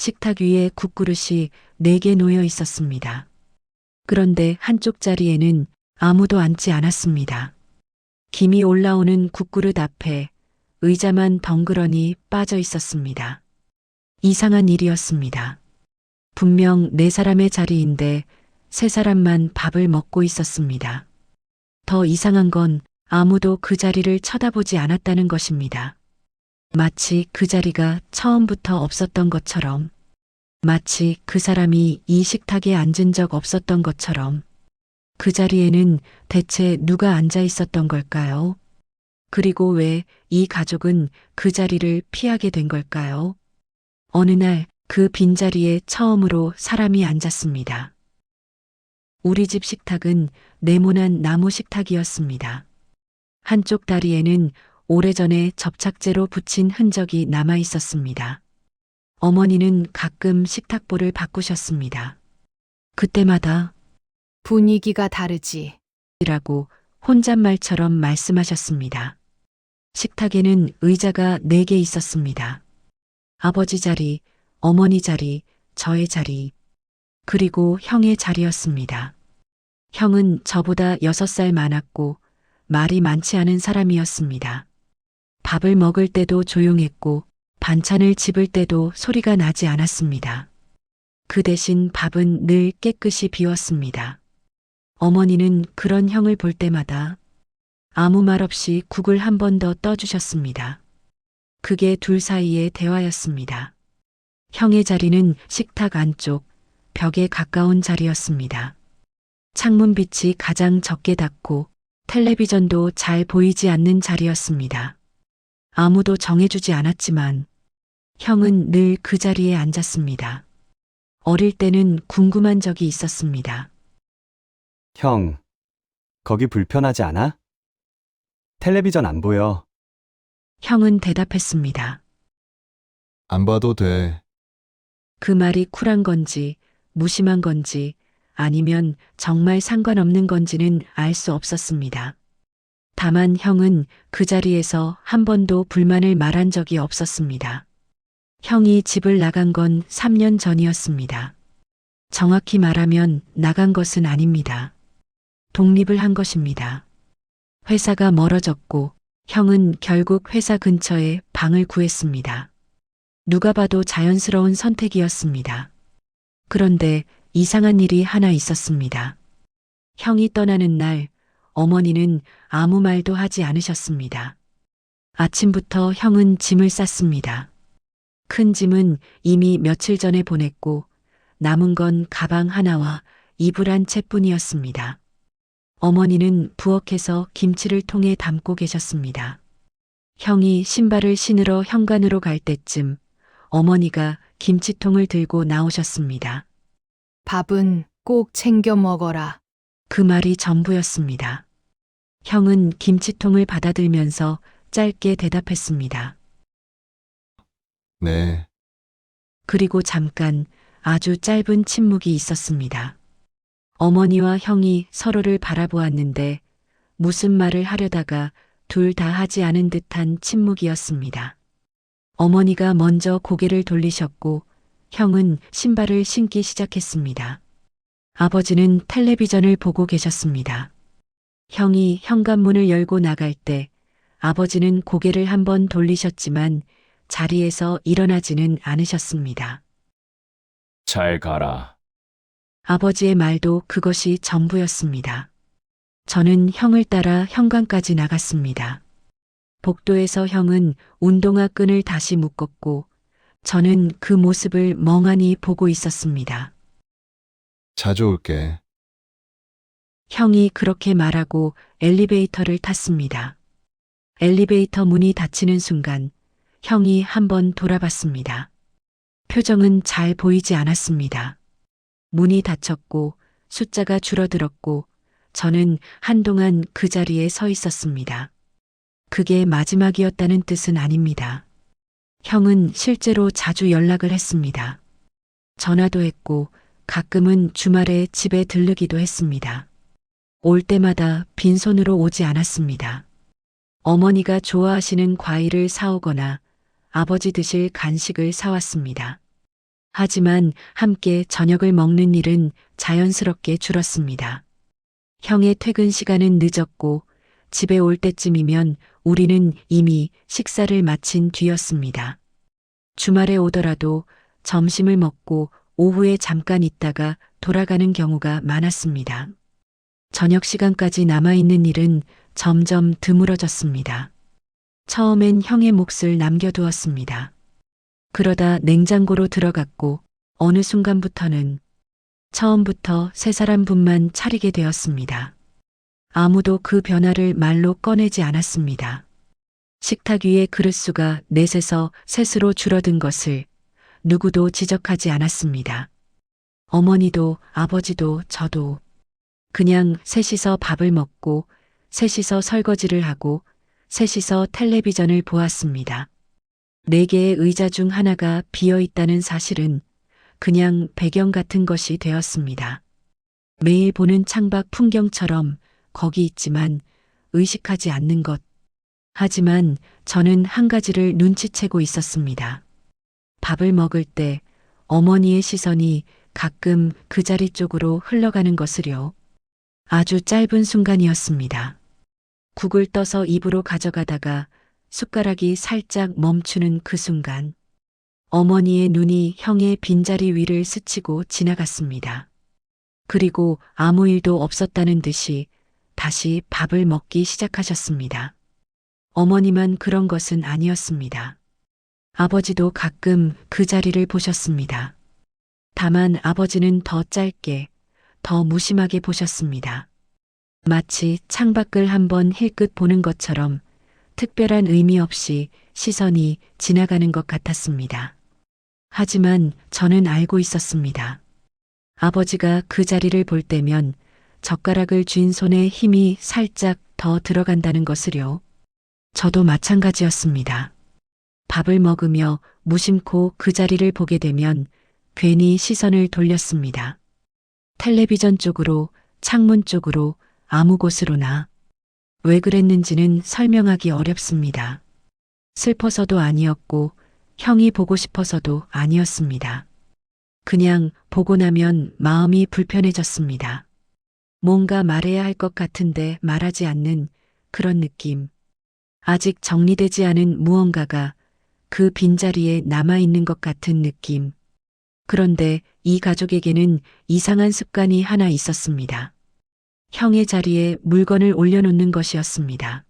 식탁 위에 국그릇이 4개 놓여 있었습니다. 그런데 한쪽 자리에는 아무도 앉지 않았습니다. 김이 올라오는 국그릇 앞에 의자만 덩그러니 빠져 있었습니다. 이상한 일이었습니다. 분명 4사람의 자리인데 3사람만 밥을 먹고 있었습니다. 더 이상한 건 아무도 그 자리를 쳐다보지 않았다는 것입니다. 마치 그 자리가 처음부터 없었던 것처럼, 마치 그 사람이 이 식탁에 앉은 적 없었던 것처럼. 그 자리에는 대체 누가 앉아 있었던 걸까요? 그리고 왜 이 가족은 그 자리를 피하게 된 걸까요? 어느 날 그 빈자리에 처음으로 사람이 앉았습니다. 우리 집 식탁은 네모난 나무 식탁이었습니다. 한쪽 다리에는 오래전에 접착제로 붙인 흔적이 남아 있었습니다. 어머니는 가끔 식탁보를 바꾸셨습니다. 그때마다 분위기가 다르지. 라고 혼잣말처럼 말씀하셨습니다. 식탁에는 의자가 4개 있었습니다. 아버지 자리, 어머니 자리, 저의 자리, 그리고 형의 자리였습니다. 형은 저보다 6살 많았고 말이 많지 않은 사람이었습니다. 밥을 먹을 때도 조용했고 반찬을 집을 때도 소리가 나지 않았습니다. 그 대신 밥은 늘 깨끗이 비웠습니다. 어머니는 그런 형을 볼 때마다 아무 말 없이 국을 한 번 더 떠주셨습니다. 그게 둘 사이의 대화였습니다. 형의 자리는 식탁 안쪽, 벽에 가까운 자리였습니다. 창문빛이 가장 적게 닿고 텔레비전도 잘 보이지 않는 자리였습니다. 아무도 정해주지 않았지만 형은 늘 그 자리에 앉았습니다. 어릴 때는 궁금한 적이 있었습니다. 형, 거기 불편하지 않아? 텔레비전 안 보여. 형은 대답했습니다. 안 봐도 돼. 그 말이 쿨한 건지 무심한 건지 아니면 정말 상관없는 건지는 알 수 없었습니다. 다만 형은 그 자리에서 한 번도 불만을 말한 적이 없었습니다. 형이 집을 나간 건 3년 전이었습니다. 정확히 말하면 나간 것은 아닙니다. 독립을 한 것입니다. 회사가 멀어졌고 형은 결국 회사 근처에 방을 구했습니다. 누가 봐도 자연스러운 선택이었습니다. 그런데 이상한 일이 하나 있었습니다. 형이 떠나는 날 어머니는 아무 말도 하지 않으셨습니다. 아침부터 형은 짐을 쌌습니다. 큰 짐은 이미 며칠 전에 보냈고 남은 건 가방 하나와 이불 한 채뿐이었습니다. 어머니는 부엌에서 김치를 통에 담고 계셨습니다. 형이 신발을 신으러 현관으로 갈 때쯤 어머니가 김치통을 들고 나오셨습니다. 밥은 꼭 챙겨 먹어라. 그 말이 전부였습니다. 형은 김치통을 받아들면서 짧게 대답했습니다. 네. 그리고 잠깐 아주 짧은 침묵이 있었습니다. 어머니와 형이 서로를 바라보았는데 무슨 말을 하려다가 둘 다 하지 않은 듯한 침묵이었습니다. 어머니가 먼저 고개를 돌리셨고 형은 신발을 신기 시작했습니다. 아버지는 텔레비전을 보고 계셨습니다. 형이 현관문을 열고 나갈 때 아버지는 고개를 한번 돌리셨지만 자리에서 일어나지는 않으셨습니다. 잘 가라. 아버지의 말도 그것이 전부였습니다. 저는 형을 따라 현관까지 나갔습니다. 복도에서 형은 운동화 끈을 다시 묶었고 저는 그 모습을 멍하니 보고 있었습니다. 자주 올게. 형이 그렇게 말하고 엘리베이터를 탔습니다. 엘리베이터 문이 닫히는 순간 형이 한번 돌아봤습니다. 표정은 잘 보이지 않았습니다. 문이 닫혔고 숫자가 줄어들었고 저는 한동안 그 자리에 서 있었습니다. 그게 마지막이었다는 뜻은 아닙니다. 형은 실제로 자주 연락을 했습니다. 전화도 했고 가끔은 주말에 집에 들르기도 했습니다. 올 때마다 빈손으로 오지 않았습니다. 어머니가 좋아하시는 과일을 사오거나 아버지 드실 간식을 사왔습니다. 하지만 함께 저녁을 먹는 일은 자연스럽게 줄었습니다. 형의 퇴근 시간은 늦었고 집에 올 때쯤이면 우리는 이미 식사를 마친 뒤였습니다. 주말에 오더라도 점심을 먹고 오후에 잠깐 있다가 돌아가는 경우가 많았습니다. 저녁 시간까지 남아있는 일은 점점 드물어졌습니다. 처음엔 형의 몫을 남겨두었습니다. 그러다 냉장고로 들어갔고 어느 순간부터는 처음부터 세 사람분만 차리게 되었습니다. 아무도 그 변화를 말로 꺼내지 않았습니다. 식탁 위의 그릇수가 넷에서 셋으로 줄어든 것을 누구도 지적하지 않았습니다. 어머니도 아버지도 저도 그냥 셋이서 밥을 먹고 셋이서 설거지를 하고 셋이서 텔레비전을 보았습니다. 4개의 의자 중 하나가 비어 있다는 사실은 그냥 배경 같은 것이 되었습니다. 매일 보는 창밖 풍경처럼 거기 있지만 의식하지 않는 것. 하지만 저는 한 가지를 눈치채고 있었습니다. 밥을 먹을 때 어머니의 시선이 가끔 그 자리 쪽으로 흘러가는 것을요. 아주 짧은 순간이었습니다. 국을 떠서 입으로 가져가다가 숟가락이 살짝 멈추는 그 순간, 어머니의 눈이 형의 빈자리 위를 스치고 지나갔습니다. 그리고 아무 일도 없었다는 듯이 다시 밥을 먹기 시작하셨습니다. 어머니만 그런 것은 아니었습니다. 아버지도 가끔 그 자리를 보셨습니다. 다만 아버지는 더 짧게, 더 무심하게 보셨습니다. 마치 창밖을 한번 힐끗 보는 것처럼 특별한 의미 없이 시선이 지나가는 것 같았습니다. 하지만 저는 알고 있었습니다. 아버지가 그 자리를 볼 때면 젓가락을 쥔 손에 힘이 살짝 더 들어간다는 것을요. 저도 마찬가지였습니다. 밥을 먹으며 무심코 그 자리를 보게 되면 괜히 시선을 돌렸습니다. 텔레비전 쪽으로, 창문 쪽으로, 아무 곳으로나. 왜 그랬는지는 설명하기 어렵습니다. 슬퍼서도 아니었고 형이 보고 싶어서도 아니었습니다. 그냥 보고 나면 마음이 불편해졌습니다. 뭔가 말해야 할 것 같은데 말하지 않는 그런 느낌. 아직 정리되지 않은 무언가가 그 빈자리에 남아있는 것 같은 느낌. 그런데 이 가족에게는 이상한 습관이 하나 있었습니다. 형의 자리에 물건을 올려놓는 것이었습니다.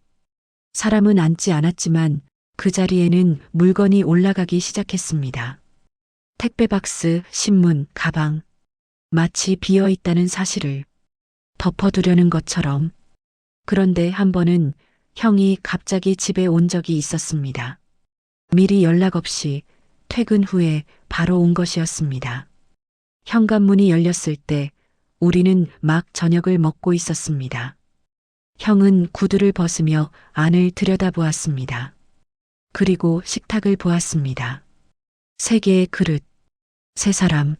사람은 앉지 않았지만 그 자리에는 물건이 올라가기 시작했습니다. 택배 박스, 신문, 가방. 마치 비어 있다는 사실을 덮어두려는 것처럼. 그런데 한 번은 형이 갑자기 집에 온 적이 있었습니다. 미리 연락 없이 퇴근 후에 바로 온 것이었습니다. 현관문이 열렸을 때 우리는 막 저녁을 먹고 있었습니다. 형은 구두를 벗으며 안을 들여다보았습니다. 그리고 식탁을 보았습니다. 3개의 그릇, 3사람,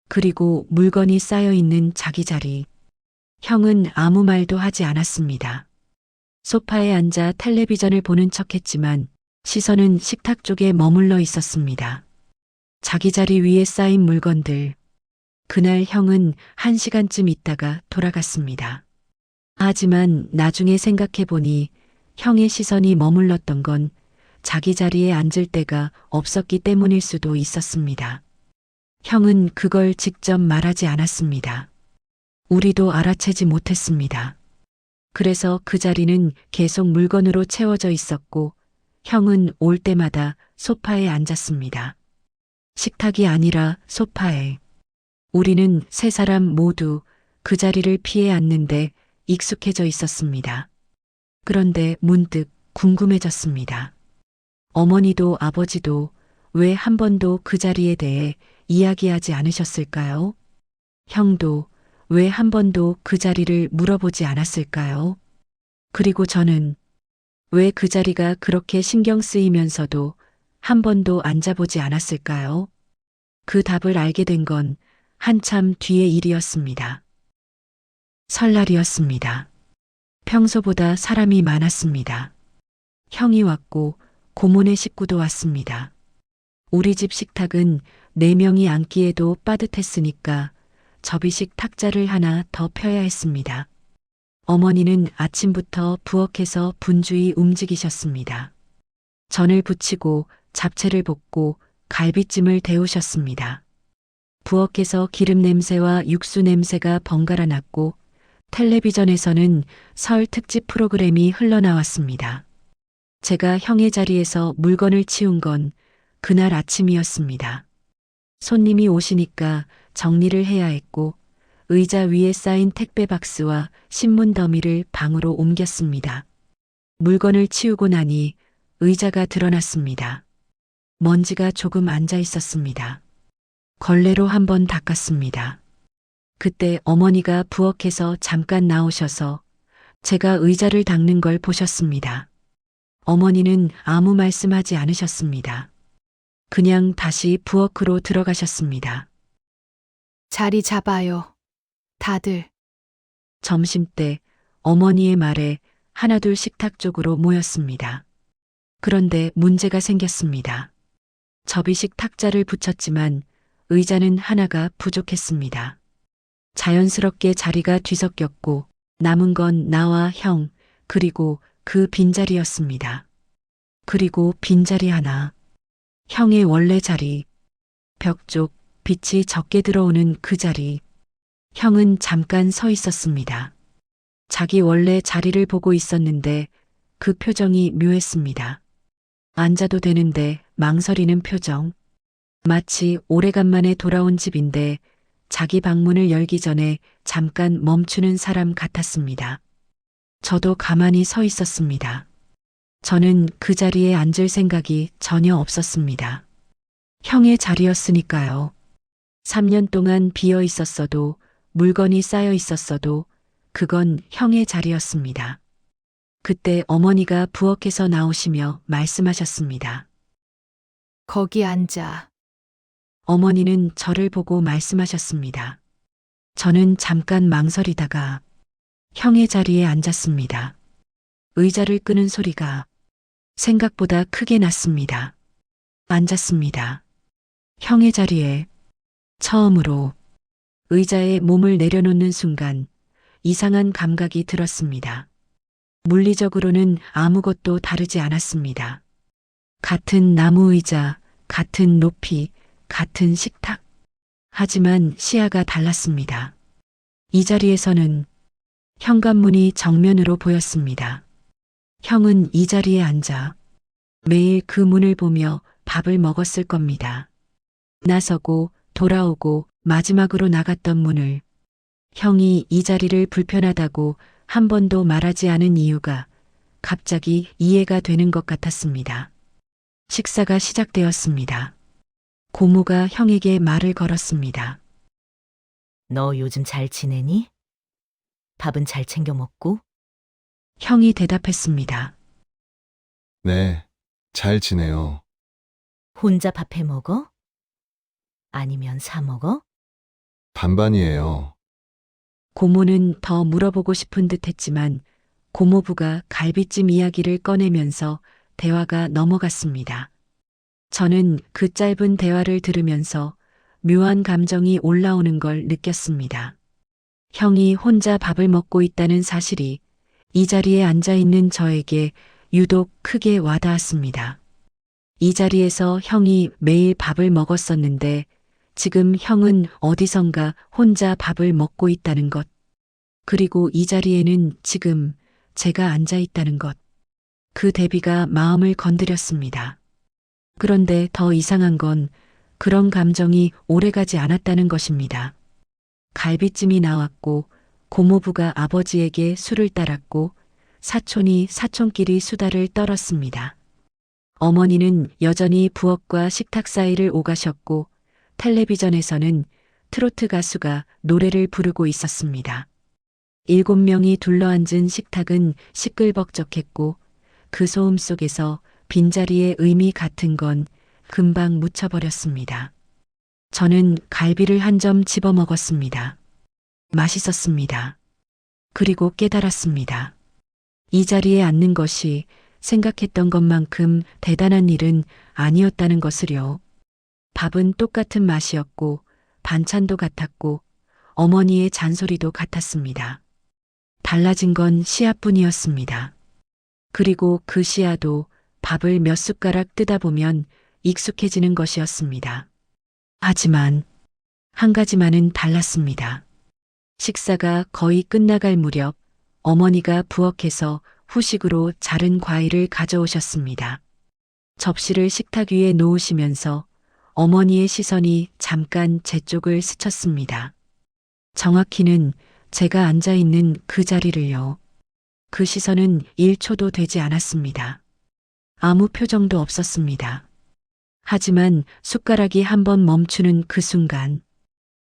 그리고 물건이 쌓여 있는 자기 자리. 형은 아무 말도 하지 않았습니다. 소파에 앉아 텔레비전을 보는 척했지만 시선은 식탁 쪽에 머물러 있었습니다. 자기 자리 위에 쌓인 물건들. 그날 형은 1시간쯤 있다가 돌아갔습니다. 하지만 나중에 생각해보니 형의 시선이 머물렀던 건 자기 자리에 앉을 때가 없었기 때문일 수도 있었습니다. 형은 그걸 직접 말하지 않았습니다. 우리도 알아채지 못했습니다. 그래서 그 자리는 계속 물건으로 채워져 있었고 형은 올 때마다 소파에 앉았습니다. 식탁이 아니라 소파에. 우리는 3사람 모두 그 자리를 피해 앉는데 익숙해져 있었습니다. 그런데 문득 궁금해졌습니다. 어머니도 아버지도 왜 한 번도 그 자리에 대해 이야기하지 않으셨을까요? 형도 왜 한 번도 그 자리를 물어보지 않았을까요? 그리고 저는 왜 그 자리가 그렇게 신경 쓰이면서도 한 번도 앉아보지 않았을까요? 그 답을 알게 된 건 한참 뒤의 일이었습니다. 설날이었습니다. 평소보다 사람이 많았습니다. 형이 왔고 고모네 식구도 왔습니다. 우리 집 식탁은 4명이 앉기에도 빠듯했으니까 접이식 탁자를 하나 더 펴야 했습니다. 어머니는 아침부터 부엌에서 분주히 움직이셨습니다. 전을 부치고 잡채를 볶고 갈비찜을 데우셨습니다. 부엌에서 기름 냄새와 육수 냄새가 번갈아 났고 텔레비전에서는 설 특집 프로그램이 흘러나왔습니다. 제가 형의 자리에서 물건을 치운 건 그날 아침이었습니다. 손님이 오시니까 정리를 해야 했고 의자 위에 쌓인 택배 박스와 신문 더미를 방으로 옮겼습니다. 물건을 치우고 나니 의자가 드러났습니다. 먼지가 조금 앉아 있었습니다. 걸레로 한번 닦았습니다. 그때 어머니가 부엌에서 잠깐 나오셔서 제가 의자를 닦는 걸 보셨습니다. 어머니는 아무 말씀하지 않으셨습니다. 그냥 다시 부엌으로 들어가셨습니다. 자리 잡아요. 다들. 점심때 어머니의 말에 하나둘 식탁 쪽으로 모였습니다. 그런데 문제가 생겼습니다. 접이식 탁자를 붙였지만 의자는 하나가 부족했습니다. 자연스럽게 자리가 뒤섞였고 남은 건 나와 형, 그리고 그 빈자리였습니다. 그리고 빈자리 하나. 형의 원래 자리. 벽 쪽 빛이 적게 들어오는 그 자리. 형은 잠깐 서 있었습니다. 자기 원래 자리를 보고 있었는데 그 표정이 묘했습니다. 앉아도 되는데 망설이는 표정. 마치 오래간만에 돌아온 집인데 자기 방문을 열기 전에 잠깐 멈추는 사람 같았습니다. 저도 가만히 서 있었습니다. 저는 그 자리에 앉을 생각이 전혀 없었습니다. 형의 자리였으니까요. 3년 동안 비어 있었어도 물건이 쌓여 있었어도 그건 형의 자리였습니다. 그때 어머니가 부엌에서 나오시며 말씀하셨습니다. 거기 앉아. 어머니는 저를 보고 말씀하셨습니다. 저는 잠깐 망설이다가 형의 자리에 앉았습니다. 의자를 끄는 소리가 생각보다 크게 났습니다. 앉았습니다. 형의 자리에 처음으로 의자에 몸을 내려놓는 순간 이상한 감각이 들었습니다. 물리적으로는 아무것도 다르지 않았습니다. 같은 나무 의자, 같은 높이, 같은 식탁. 하지만 시야가 달랐습니다. 이 자리에서는 현관문이 정면으로 보였습니다. 형은 이 자리에 앉아 매일 그 문을 보며 밥을 먹었을 겁니다. 나서고 돌아오고 마지막으로 나갔던 문을 형이 이 자리를 불편하다고 한 번도 말하지 않은 이유가 갑자기 이해가 되는 것 같았습니다. 식사가 시작되었습니다. 고모가 형에게 말을 걸었습니다. 너 요즘 잘 지내니? 밥은 잘 챙겨 먹고? 형이 대답했습니다. 네, 잘 지내요. 혼자 밥 해 먹어? 아니면 사 먹어? 반반이에요. 고모는 더 물어보고 싶은 듯 했지만 고모부가 갈비찜 이야기를 꺼내면서 대화가 넘어갔습니다. 저는 그 짧은 대화를 들으면서 묘한 감정이 올라오는 걸 느꼈습니다. 형이 혼자 밥을 먹고 있다는 사실이 이 자리에 앉아 있는 저에게 유독 크게 와닿았습니다. 이 자리에서 형이 매일 밥을 먹었었는데 지금 형은 어디선가 혼자 밥을 먹고 있다는 것. 그리고 이 자리에는 지금 제가 앉아 있다는 것. 그 대비가 마음을 건드렸습니다. 그런데 더 이상한 건 그런 감정이 오래가지 않았다는 것입니다. 갈비찜이 나왔고 고모부가 아버지에게 술을 따랐고 사촌이 사촌끼리 수다를 떨었습니다. 어머니는 여전히 부엌과 식탁 사이를 오가셨고 텔레비전에서는 트로트 가수가 노래를 부르고 있었습니다. 7명이 둘러앉은 식탁은 시끌벅적했고 그 소음 속에서 빈자리의 의미 같은 건 금방 묻혀버렸습니다. 저는 갈비를 한 점 집어 먹었습니다. 맛있었습니다. 그리고 깨달았습니다. 이 자리에 앉는 것이 생각했던 것만큼 대단한 일은 아니었다는 것을요. 밥은 똑같은 맛이었고, 반찬도 같았고, 어머니의 잔소리도 같았습니다. 달라진 건 씨앗뿐이었습니다. 그리고 그 씨앗도 밥을 몇 숟가락 뜨다 보면 익숙해지는 것이었습니다. 하지만 한 가지만은 달랐습니다. 식사가 거의 끝나갈 무렵 어머니가 부엌에서 후식으로 자른 과일을 가져오셨습니다. 접시를 식탁 위에 놓으시면서 어머니의 시선이 잠깐 제 쪽을 스쳤습니다. 정확히는 제가 앉아 있는 그 자리를요. 그 시선은 1초도 되지 않았습니다. 아무 표정도 없었습니다. 하지만 숟가락이 한번 멈추는 그 순간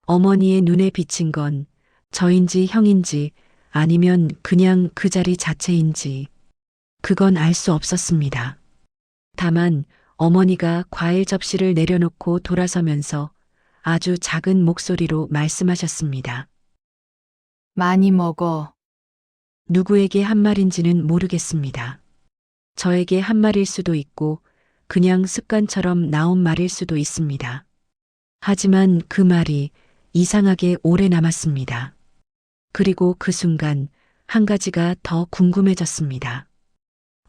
어머니의 눈에 비친 건 저인지 형인지 아니면 그냥 그 자리 자체인지 그건 알 수 없었습니다. 다만 어머니가 과일 접시를 내려놓고 돌아서면서 아주 작은 목소리로 말씀하셨습니다. 많이 먹어. 누구에게 한 말인지는 모르겠습니다. 저에게 한 말일 수도 있고 그냥 습관처럼 나온 말일 수도 있습니다. 하지만 그 말이 이상하게 오래 남았습니다. 그리고 그 순간 한 가지가 더 궁금해졌습니다.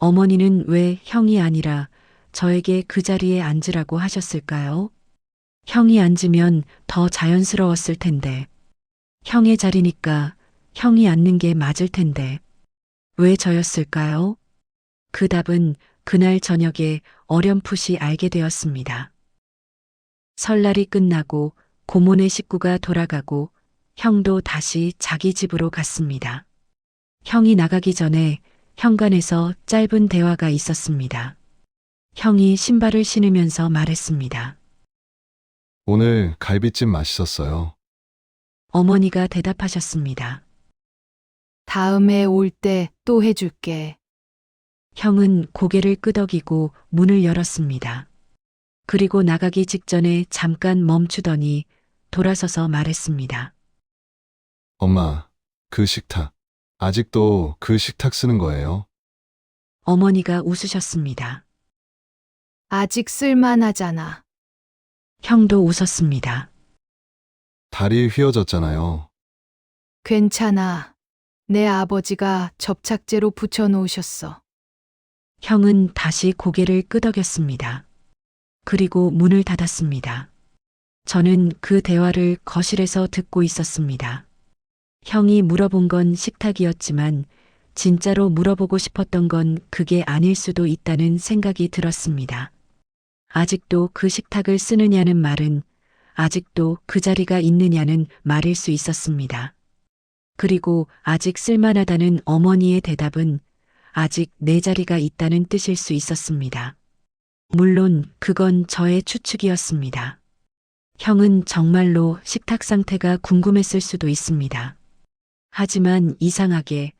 어머니는 왜 형이 아니라 저에게 그 자리에 앉으라고 하셨을까요? 형이 앉으면 더 자연스러웠을 텐데. 형의 자리니까 형이 앉는 게 맞을 텐데. 왜 저였을까요? 그 답은 그날 저녁에 어렴풋이 알게 되었습니다. 설날이 끝나고 고모네 식구가 돌아가고 형도 다시 자기 집으로 갔습니다. 형이 나가기 전에 현관에서 짧은 대화가 있었습니다. 형이 신발을 신으면서 말했습니다. 오늘 갈비찜 맛있었어요. 어머니가 대답하셨습니다. 다음에 올 때 또 해줄게. 형은 고개를 끄덕이고 문을 열었습니다. 그리고 나가기 직전에 잠깐 멈추더니 돌아서서 말했습니다. 엄마, 그 식탁. 아직도 그 식탁 쓰는 거예요? 어머니가 웃으셨습니다. 아직 쓸만하잖아. 형도 웃었습니다. 다리 휘어졌잖아요. 괜찮아. 내 아버지가 접착제로 붙여놓으셨어. 형은 다시 고개를 끄덕였습니다. 그리고 문을 닫았습니다. 저는 그 대화를 거실에서 듣고 있었습니다. 형이 물어본 건 식탁이었지만 진짜로 물어보고 싶었던 건 그게 아닐 수도 있다는 생각이 들었습니다. 아직도 그 식탁을 쓰느냐는 말은 아직도 그 자리가 있느냐는 말일 수 있었습니다. 그리고 아직 쓸만하다는 어머니의 대답은 아직 내 자리가 있다는 뜻일 수 있었습니다. 물론 그건 저의 추측이었습니다. 형은 정말로 식탁 상태가 궁금했을 수도 있습니다. 하지만 이상하게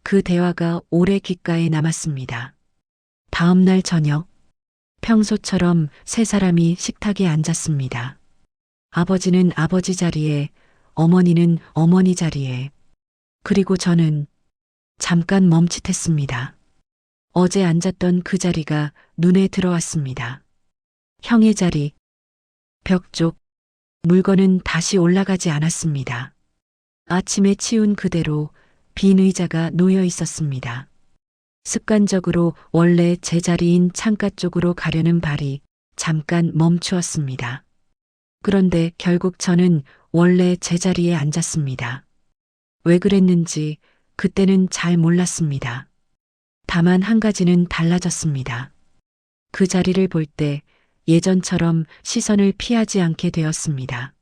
그 대화가 오래 귓가에 남았습니다. 다음 날 저녁, 평소처럼 세 사람이 식탁에 앉았습니다. 아버지는 아버지 자리에, 어머니는 어머니 자리에, 그리고 저는 잠깐 멈칫했습니다. 어제 앉았던 그 자리가 눈에 들어왔습니다. 형의 자리, 벽 쪽, 물건은 다시 올라가지 않았습니다. 아침에 치운 그대로 빈 의자가 놓여 있었습니다. 습관적으로 원래 제 자리인 창가 쪽으로 가려는 발이 잠깐 멈추었습니다. 그런데 결국 저는 원래 제 자리에 앉았습니다. 왜 그랬는지 그때는 잘 몰랐습니다. 다만 한 가지는 달라졌습니다. 그 자리를 볼 때 예전처럼 시선을 피하지 않게 되었습니다.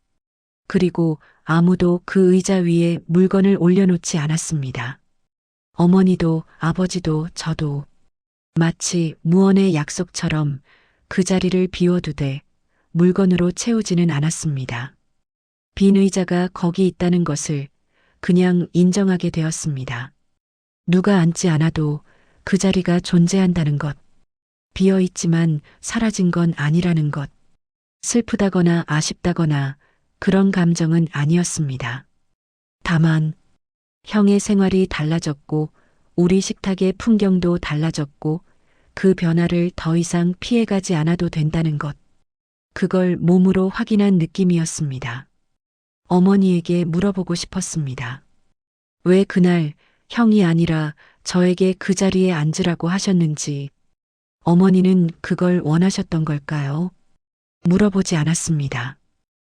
그리고 아무도 그 의자 위에 물건을 올려놓지 않았습니다. 어머니도 아버지도 저도 마치 무언의 약속처럼 그 자리를 비워두되 물건으로 채우지는 않았습니다. 빈 의자가 거기 있다는 것을 그냥 인정하게 되었습니다. 누가 앉지 않아도 그 자리가 존재한다는 것, 비어 있지만 사라진 건 아니라는 것, 슬프다거나 아쉽다거나 그런 감정은 아니었습니다. 다만 형의 생활이 달라졌고 우리 식탁의 풍경도 달라졌고 그 변화를 더 이상 피해가지 않아도 된다는 것. 그걸 몸으로 확인한 느낌이었습니다. 어머니에게 물어보고 싶었습니다. 왜 그날 형이 아니라 저에게 그 자리에 앉으라고 하셨는지, 어머니는 그걸 원하셨던 걸까요? 물어보지 않았습니다.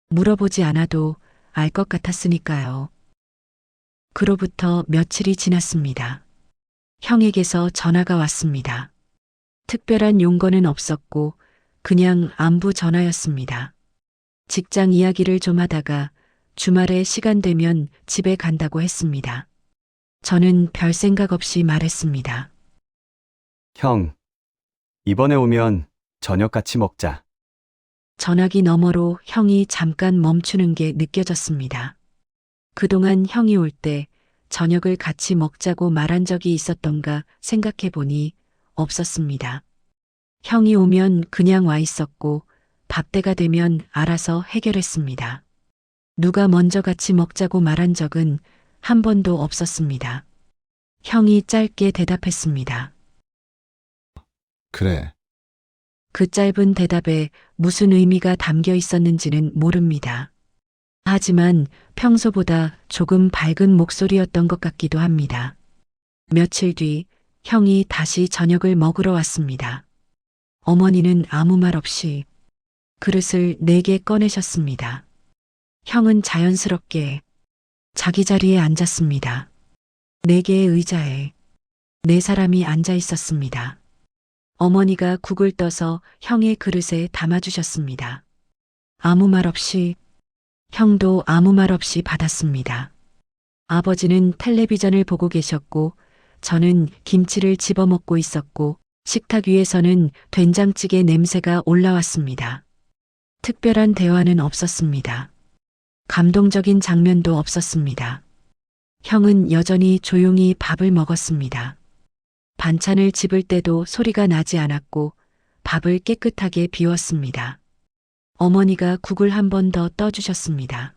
물어보지 않아도 알 것 같았으니까요. 그로부터 며칠이 지났습니다. 형에게서 전화가 왔습니다. 특별한 용건은 없었고 그냥 안부 전화였습니다. 직장 이야기를 좀 하다가 주말에 시간 되면 집에 간다고 했습니다. 저는 별 생각 없이 말했습니다. 형, 이번에 오면 저녁 같이 먹자. 전화기 너머로 형이 잠깐 멈추는 게 느껴졌습니다. 그동안 형이 올 때 저녁을 같이 먹자고 말한 적이 있었던가 생각해 보니 없었습니다. 형이 오면 그냥 와 있었고 밥 때가 되면 알아서 해결했습니다. 누가 먼저 같이 먹자고 말한 적은 한 번도 없었습니다. 형이 짧게 대답했습니다. 그래. 그 짧은 대답에 무슨 의미가 담겨 있었는지는 모릅니다. 하지만 평소보다 조금 밝은 목소리였던 것 같기도 합니다. 며칠 뒤 형이 다시 저녁을 먹으러 왔습니다. 어머니는 아무 말 없이 그릇을 4개 꺼내셨습니다. 형은 자연스럽게 자기 자리에 앉았습니다. 4개의 의자에 4사람이 앉아 있었습니다. 어머니가 국을 떠서 형의 그릇에 담아주셨습니다. 아무 말 없이, 형도 아무 말 없이 받았습니다. 아버지는 텔레비전을 보고 계셨고, 저는 김치를 집어먹고 있었고, 식탁 위에서는 된장찌개 냄새가 올라왔습니다. 특별한 대화는 없었습니다. 감동적인 장면도 없었습니다. 형은 여전히 조용히 밥을 먹었습니다. 반찬을 집을 때도 소리가 나지 않았고 밥을 깨끗하게 비웠습니다. 어머니가 국을 한 번 더 떠주셨습니다.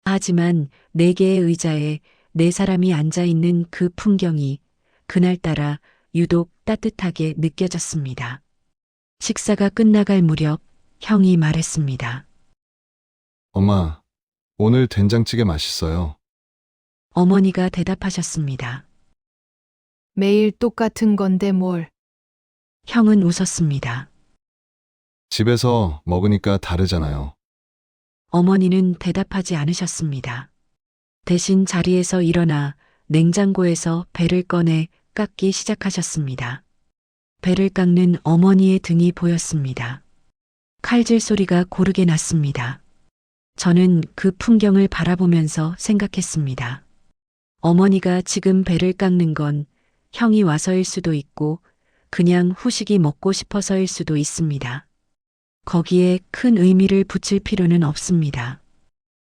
하지만 4개의 의자에 4사람이 앉아 있는 그 풍경이 그날따라 유독 따뜻하게 느껴졌습니다. 식사가 끝나갈 무렵 형이 말했습니다. 엄마, 오늘 된장찌개 맛있어요. 어머니가 대답하셨습니다. 매일 똑같은 건데 뭘. 형은 웃었습니다. 집에서 먹으니까 다르잖아요. 어머니는 대답하지 않으셨습니다. 대신 자리에서 일어나 냉장고에서 배를 꺼내 깎기 시작하셨습니다. 배를 깎는 어머니의 등이 보였습니다. 칼질 소리가 고르게 났습니다. 저는 그 풍경을 바라보면서 생각했습니다. 어머니가 지금 배를 깎는 건 형이 와서일 수도 있고 그냥 후식이 먹고 싶어서일 수도 있습니다. 거기에 큰 의미를 붙일 필요는 없습니다.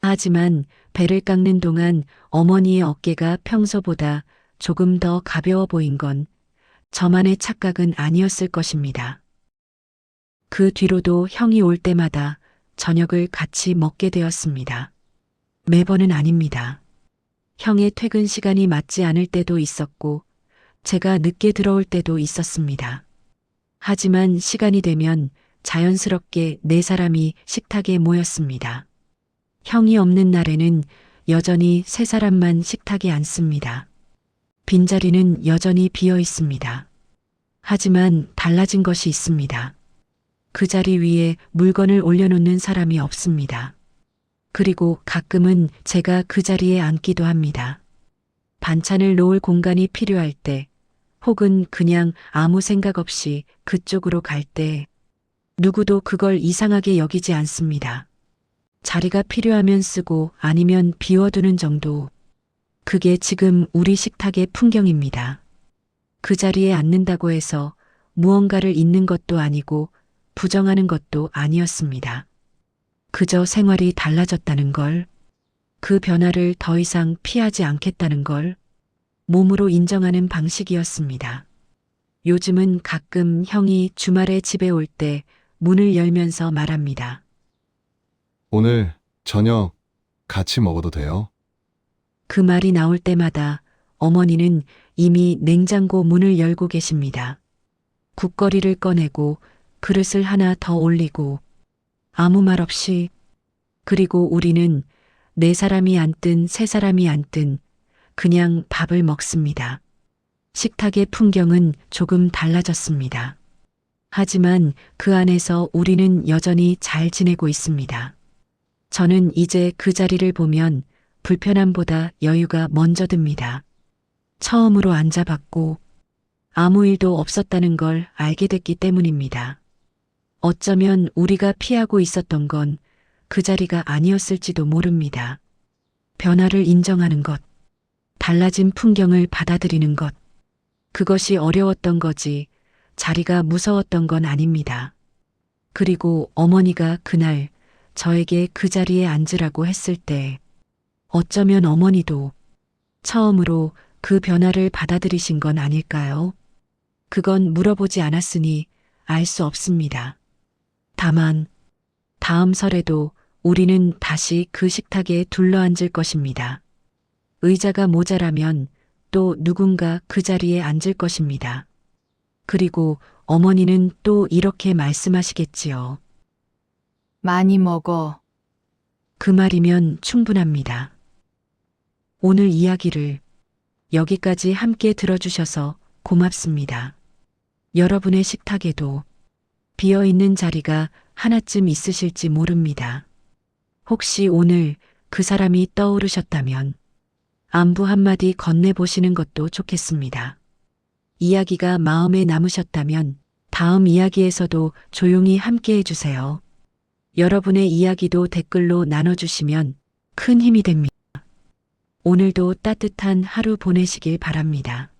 하지만 배를 깎는 동안 어머니의 어깨가 평소보다 조금 더 가벼워 보인 건 저만의 착각은 아니었을 것입니다. 그 뒤로도 형이 올 때마다 저녁을 같이 먹게 되었습니다. 매번은 아닙니다. 형의 퇴근 시간이 맞지 않을 때도 있었고 제가 늦게 들어올 때도 있었습니다. 하지만 시간이 되면 자연스럽게 4사람이 식탁에 모였습니다. 형이 없는 날에는 여전히 3사람만 식탁에 앉습니다. 빈자리는 여전히 비어 있습니다. 하지만 달라진 것이 있습니다. 그 자리 위에 물건을 올려놓는 사람이 없습니다. 그리고 가끔은 제가 그 자리에 앉기도 합니다. 반찬을 놓을 공간이 필요할 때, 혹은 그냥 아무 생각 없이 그쪽으로 갈 때, 누구도 그걸 이상하게 여기지 않습니다. 자리가 필요하면 쓰고 아니면 비워두는 정도. 그게 지금 우리 식탁의 풍경입니다. 그 자리에 앉는다고 해서 무언가를 잊는 것도 아니고 부정하는 것도 아니었습니다. 그저 생활이 달라졌다는 걸, 그 변화를 더 이상 피하지 않겠다는 걸 몸으로 인정하는 방식이었습니다. 요즘은 가끔 형이 주말에 집에 올 때 문을 열면서 말합니다. 오늘 저녁 같이 먹어도 돼요? 그 말이 나올 때마다 어머니는 이미 냉장고 문을 열고 계십니다. 국거리를 꺼내고 그릇을 하나 더 올리고 아무 말 없이. 그리고 우리는 네 사람이 앉든 세 사람이 앉든 그냥 밥을 먹습니다. 식탁의 풍경은 조금 달라졌습니다. 하지만 그 안에서 우리는 여전히 잘 지내고 있습니다. 저는 이제 그 자리를 보면 불편함보다 여유가 먼저 듭니다. 처음으로 앉아봤고 아무 일도 없었다는 걸 알게 됐기 때문입니다. 어쩌면 우리가 피하고 있었던 건 그 자리가 아니었을지도 모릅니다. 변화를 인정하는 것, 달라진 풍경을 받아들이는 것, 그것이 어려웠던 거지 자리가 무서웠던 건 아닙니다. 그리고 어머니가 그날 저에게 그 자리에 앉으라고 했을 때 어쩌면 어머니도 처음으로 그 변화를 받아들이신 건 아닐까요? 그건 물어보지 않았으니 알 수 없습니다. 다만 다음 설에도 우리는 다시 그 식탁에 둘러앉을 것입니다. 의자가 모자라면 또 누군가 그 자리에 앉을 것입니다. 그리고 어머니는 또 이렇게 말씀하시겠지요. 많이 먹어. 그 말이면 충분합니다. 오늘 이야기를 여기까지 함께 들어주셔서 고맙습니다. 여러분의 식탁에도 비어있는 자리가 하나쯤 있으실지 모릅니다. 혹시 오늘 그 사람이 떠오르셨다면 안부 한마디 건네보시는 것도 좋겠습니다. 이야기가 마음에 남으셨다면 다음 이야기에서도 조용히 함께 해주세요. 여러분의 이야기도 댓글로 나눠주시면 큰 힘이 됩니다. 오늘도 따뜻한 하루 보내시길 바랍니다.